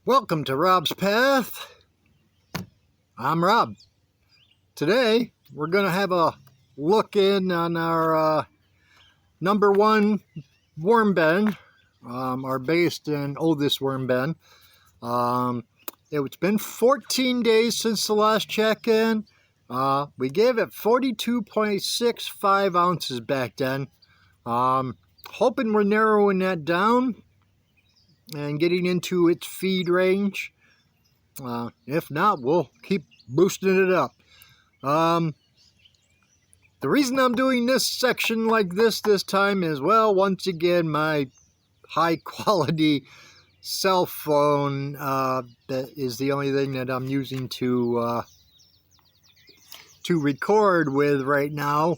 Welcome to Rob's Path. I'm Rob. Today, we're going to have a look in on our number one worm bin, our biggest and oldest worm bin. It's been 14 days since the last check-in. We gave it 42.65 ounces back then. Hoping we're narrowing that down and getting into its feed range. If not, we'll keep boosting it up. The reason I'm doing this section like this time is, well, once again, my high quality cell phone that is the only thing that I'm using to record with right now.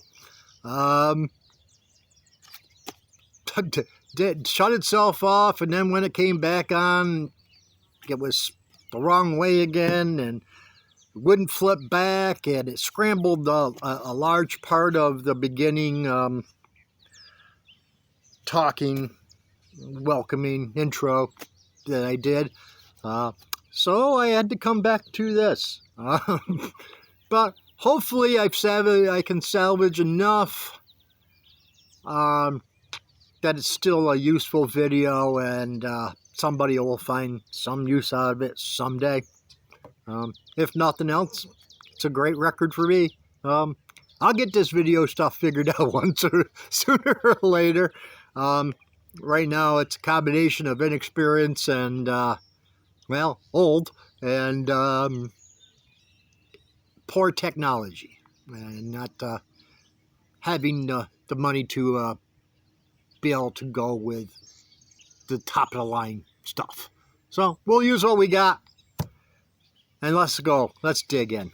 Did shut itself off, and then when it came back on, it was the wrong way again, and it wouldn't flip back, and it scrambled a large part of the beginning talking, welcoming intro that I did. So I had to come back to this. But hopefully I can salvage enough that it's still a useful video, and somebody will find some use out of it someday. If nothing else, it's a great record for me. I'll get this video stuff figured out sooner or later. Right now, it's a combination of inexperience and, old, and poor technology, and not having the money to be able to go with the top of the line stuff. So we'll use what we got, and let's go. Let's dig in.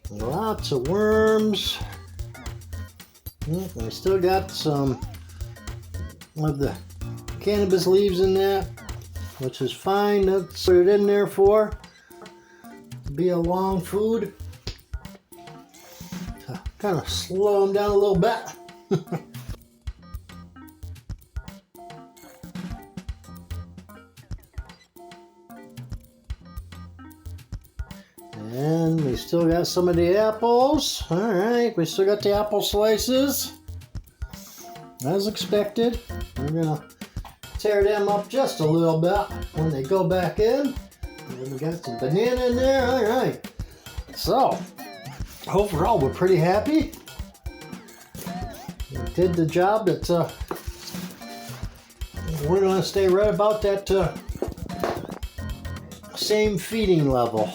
Lots of worms. I still got some of the cannabis leaves in that, which is fine. That's what it in there for. Be a long food. To kind of slow them down a little bit. And we still got some of the apples. Alright, we still got the apple slices. As expected. We're going to tear them up just a little bit when they go back in. And we got some banana in there. Alright. So, overall, we're pretty happy. We did the job. That we're going to stay right about that same feeding level.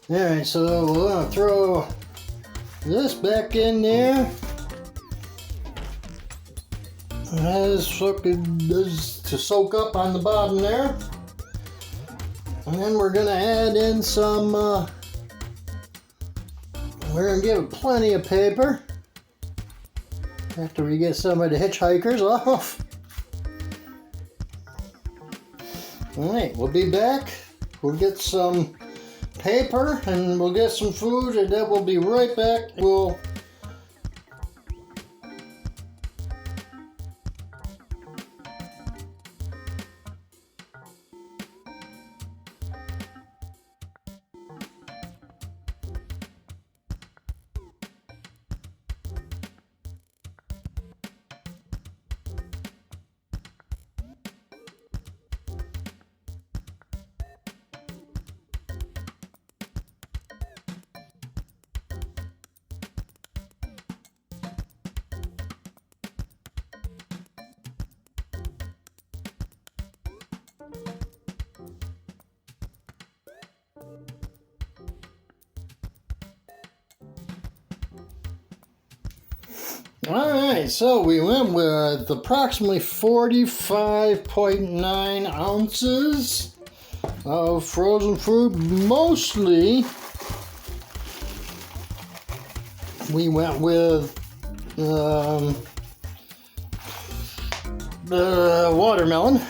Alright, so we're going to throw this back in there. As to soak up on the bottom there. And then we're going to add in some, we're going to give it plenty of paper after we get some of the hitchhikers off. Alright, we'll be back. We'll get some paper and we'll get some food, and then we'll be right back. We'll Alright, so we went with approximately 45.9 ounces of frozen food. Mostly we went with the watermelon.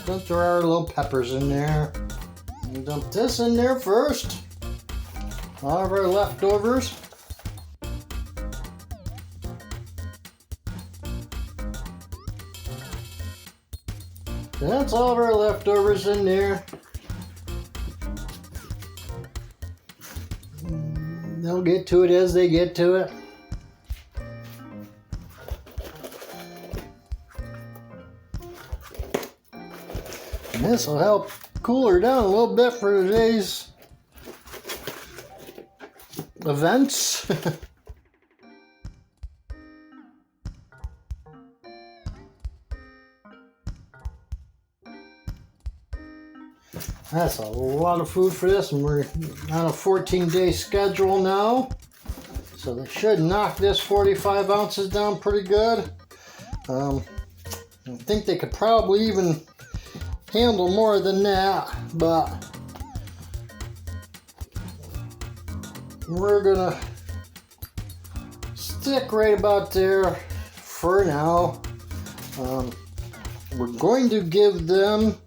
But there are little peppers in there. We dump this in there first. All of our leftovers. That's all of our leftovers in there. They'll get to it as they get to it. And this will help cool her down a little bit for today's events. That's a lot of food for this, and we're on a 14-day schedule now. So they should knock this 45 ounces down pretty good. I think they could probably even handle more than that, but we're gonna stick right about there for now. We're going to give them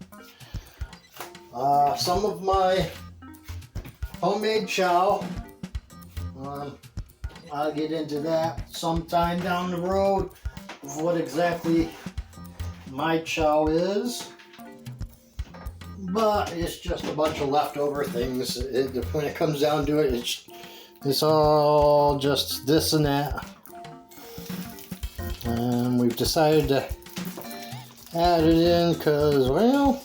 some of my homemade chow. I'll get into that sometime down the road of what exactly my chow is. But it's just a bunch of leftover things. When it comes down to it, it's all just this and that. And we've decided to add it in because, well,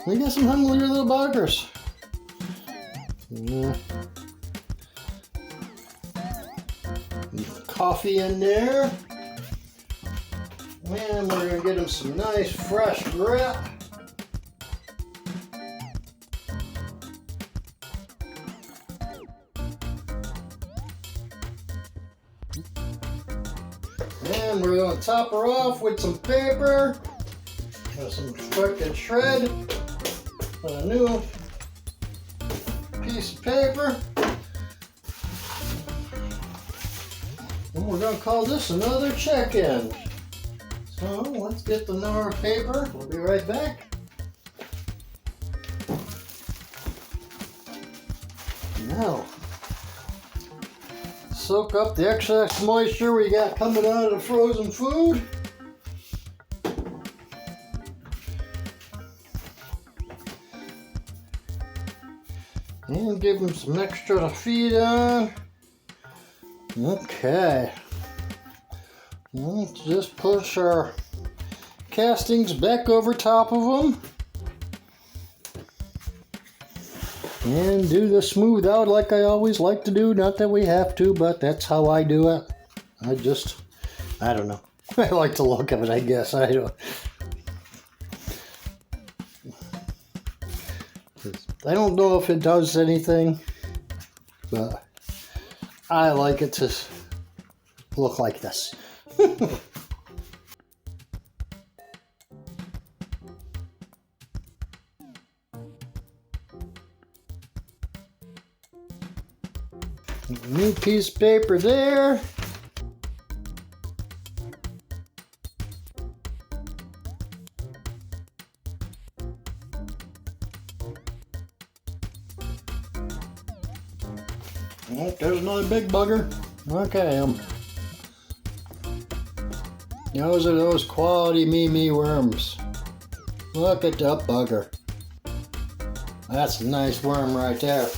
we got some hungry little buggers. Yeah. Coffee in there. And we're going to get them some nice fresh grit. And we're going to top her off with some paper. Some quick shred. A new piece of paper. And we're going to call this another check-in. So let's get the number of paper. We'll be right back. Now, soak up the excess moisture we got coming out of the frozen food. And give them some extra to feed on. Okay. Let's just push our castings back over top of them. And do the smooth out like I always like to do. Not that we have to, but that's how I do it. I don't know. I like to look at it, I guess. I don't know if it does anything, but I like it to look like this. New piece of paper there. Oh, there's another big bugger. Okay, those are those quality me worms. Look at that bugger. That's a nice worm right there.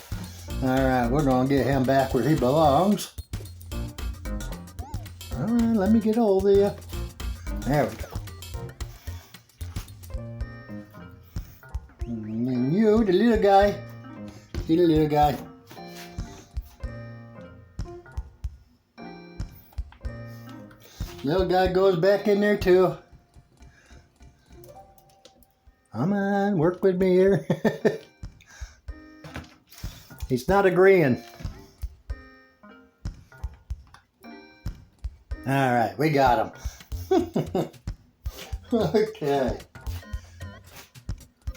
Alright, we're gonna get him back where he belongs. Alright, let me get hold of you. There we go. And you, the little guy. You, the little guy. Little guy goes back in there too. Come on, work with me here. He's not agreeing. All right, we got them. Okay.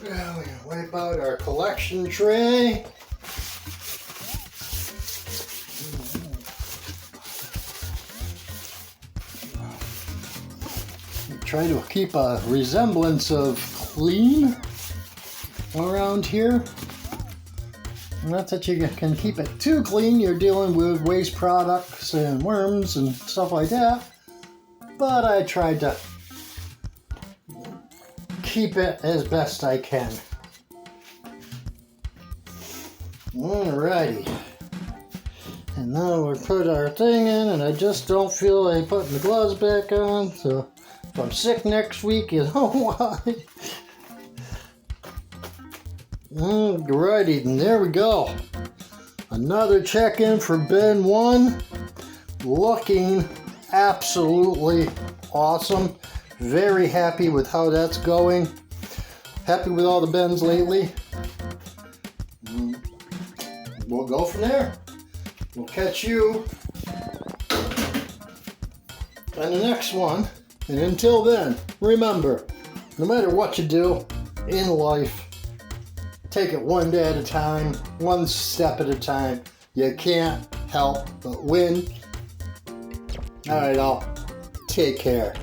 Now we're gonna wipe out our collection tray. Try to keep a resemblance of clean around here. Not that you can keep it too clean, you're dealing with waste products and worms and stuff like that. But I tried to keep it as best I can. Alrighty. And now we'll put our thing in, and I just don't feel like putting the gloves back on, so if I'm sick next week, you know why. Alrighty, and there we go. Another check-in for bin 1. Looking absolutely awesome. Very happy with how that's going. Happy with all the bins lately. We'll go from there. We'll catch you on the next one. And until then, remember, no matter what you do in life, take it one day at a time, one step at a time. You can't help but win. All right, all. Take care.